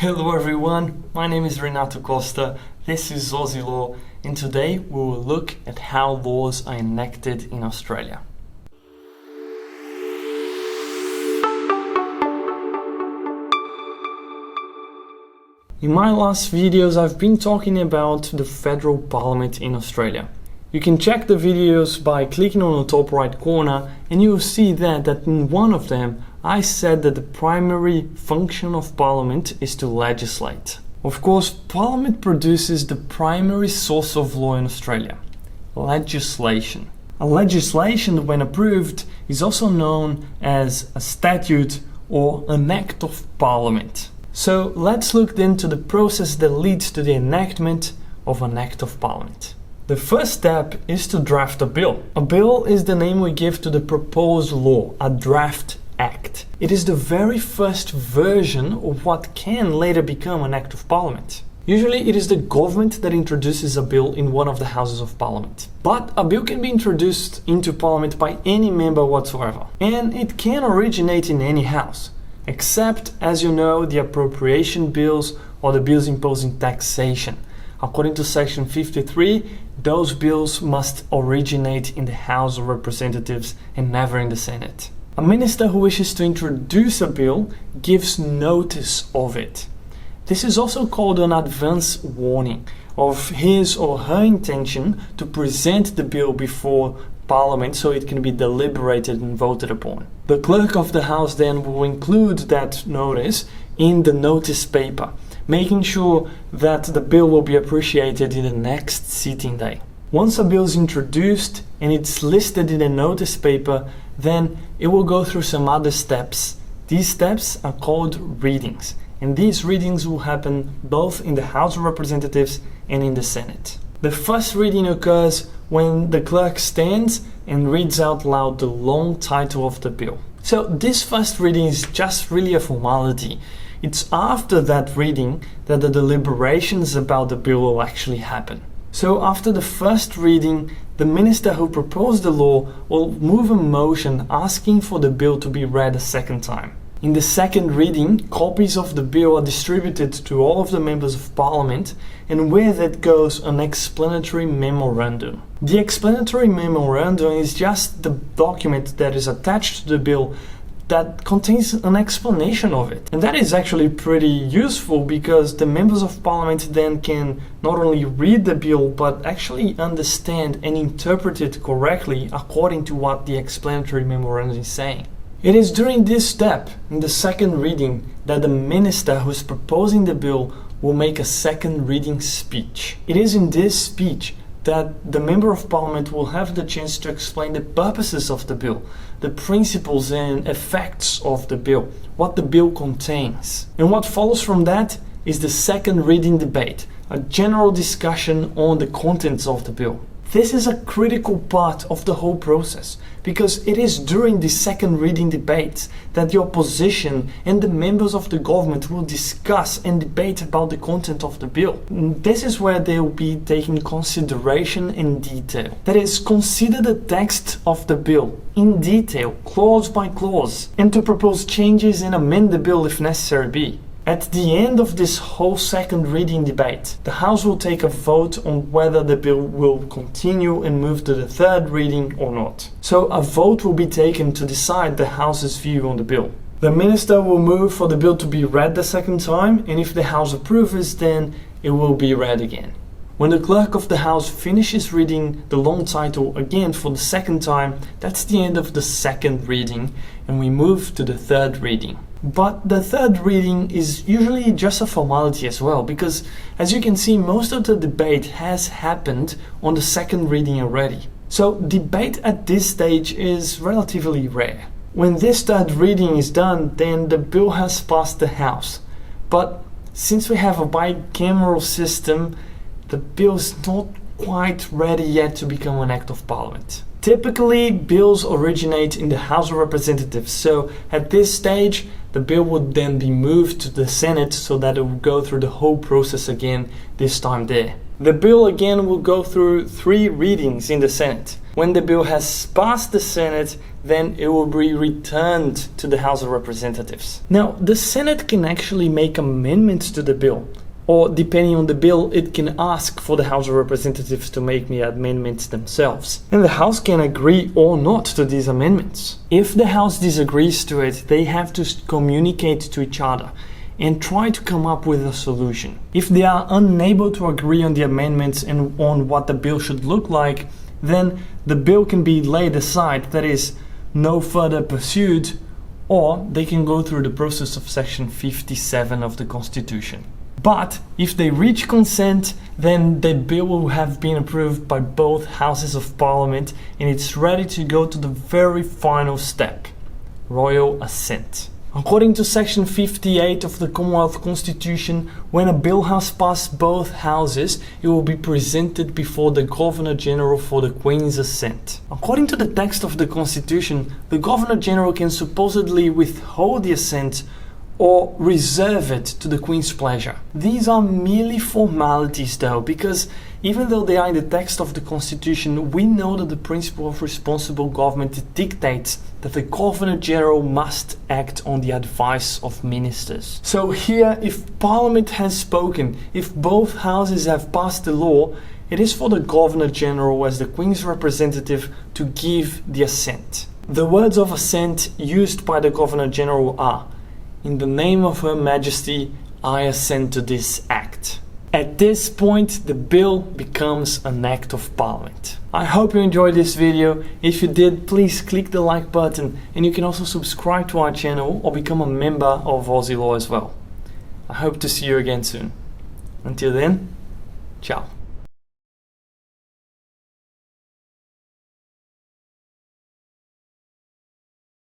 Hello everyone, my name is Renato Costa, this is Aussie Law, and today we will look at how laws are enacted in Australia. In my last videos I've been talking about the federal parliament in Australia. You can check the videos by clicking on the top right corner and you will see that in one of them I said that the primary function of Parliament is to legislate. Of course, Parliament produces the primary source of law in Australia, legislation. A legislation, when approved, is also known as a statute or an act of Parliament. So let's look then to the process that leads to the enactment of an act of Parliament. The first step is to draft a bill. A bill is the name we give to the proposed law, a draft act. It is the very first version of what can later become an act of Parliament. Usually it is the government that introduces a bill in one of the houses of Parliament. But a bill can be introduced into Parliament by any member whatsoever. And it can originate in any house, except, as you know, the appropriation bills or the bills imposing taxation. According to section 53, those bills must originate in the House of Representatives and never in the Senate. A minister who wishes to introduce a bill gives notice of it. This is also called an advance warning of his or her intention to present the bill before Parliament so it can be deliberated and voted upon. The clerk of the House then will include that notice in the notice paper, making sure that the bill will be appreciated in the next sitting day. Once a bill is introduced and it's listed in the notice paper, then it will go through some other steps. These steps are called readings, and these readings will happen both in the House of Representatives and in the Senate. The first reading occurs when the clerk stands and reads out loud the long title of the bill. So this first reading is just really a formality. It's after that reading that the deliberations about the bill will actually happen. So after the first reading, the minister who proposed the law will move a motion asking for the bill to be read a second time. In the second reading, copies of the bill are distributed to all of the members of Parliament, and with it goes an explanatory memorandum. The explanatory memorandum is just the document that is attached to the bill that contains an explanation of it. And that is actually pretty useful because the members of Parliament then can not only read the bill but actually understand and interpret it correctly according to what the explanatory memorandum is saying. It is during this step, in the second reading, that the minister who is proposing the bill will make a second reading speech. It is in this speech that the Member of Parliament will have the chance to explain the purposes of the bill, the principles and effects of the bill, what the bill contains. And what follows from that is the second reading debate, a general discussion on the contents of the bill. This is a critical part of the whole process because it is during the second reading debates that the opposition and the members of the government will discuss and debate about the content of the bill. This is where they will be taking consideration in detail. That is, consider the text of the bill in detail, clause by clause, and to propose changes and amend the bill if necessary be. At the end of this whole second reading debate, the House will take a vote on whether the bill will continue and move to the third reading or not. So a vote will be taken to decide the House's view on the bill. The minister will move for the bill to be read the second time, and if the House approves, then it will be read again. When the clerk of the House finishes reading the long title again for the second time, that's the end of the second reading, and we move to the third reading. But the third reading is usually just a formality as well, because as you can see, most of the debate has happened on the second reading already. So debate at this stage is relatively rare. When this third reading is done, then the bill has passed the House. But since we have a bicameral system, the bill is not quite ready yet to become an act of Parliament. Typically, bills originate in the House of Representatives, so at this stage, the bill would then be moved to the Senate so that it will go through the whole process again, this time there. The bill again will go through 3 readings in the Senate. When the bill has passed the Senate, then it will be returned to the House of Representatives. Now, the Senate can actually make amendments to the bill, or depending on the bill, it can ask for the House of Representatives to make the amendments themselves. And the House can agree or not to these amendments. If the House disagrees to it, they have to communicate to each other and try to come up with a solution. If they are unable to agree on the amendments and on what the bill should look like, then the bill can be laid aside, that is, no further pursued, or they can go through the process of Section 57 of the Constitution. But if they reach consent, then the bill will have been approved by both houses of Parliament and it's ready to go to the very final step, royal assent. According to Section 58 of the Commonwealth Constitution, when a bill has passed both houses, it will be presented before the Governor-General for the Queen's assent. According to the text of the Constitution, the Governor-General can supposedly withhold the assent or reserve it to the Queen's pleasure. These are merely formalities though, because even though they are in the text of the Constitution, we know that the principle of responsible government dictates that the Governor-General must act on the advice of ministers. So here, if Parliament has spoken, if both houses have passed the law, it is for the Governor-General as the Queen's representative to give the assent. The words of assent used by the Governor-General are, "In the name of Her Majesty, I assent to this act." At this point, the bill becomes an act of Parliament. I hope you enjoyed this video. If you did, please click the like button, and you can also subscribe to our channel or become a member of Aussie Law as well. I hope to see you again soon. Until then, ciao.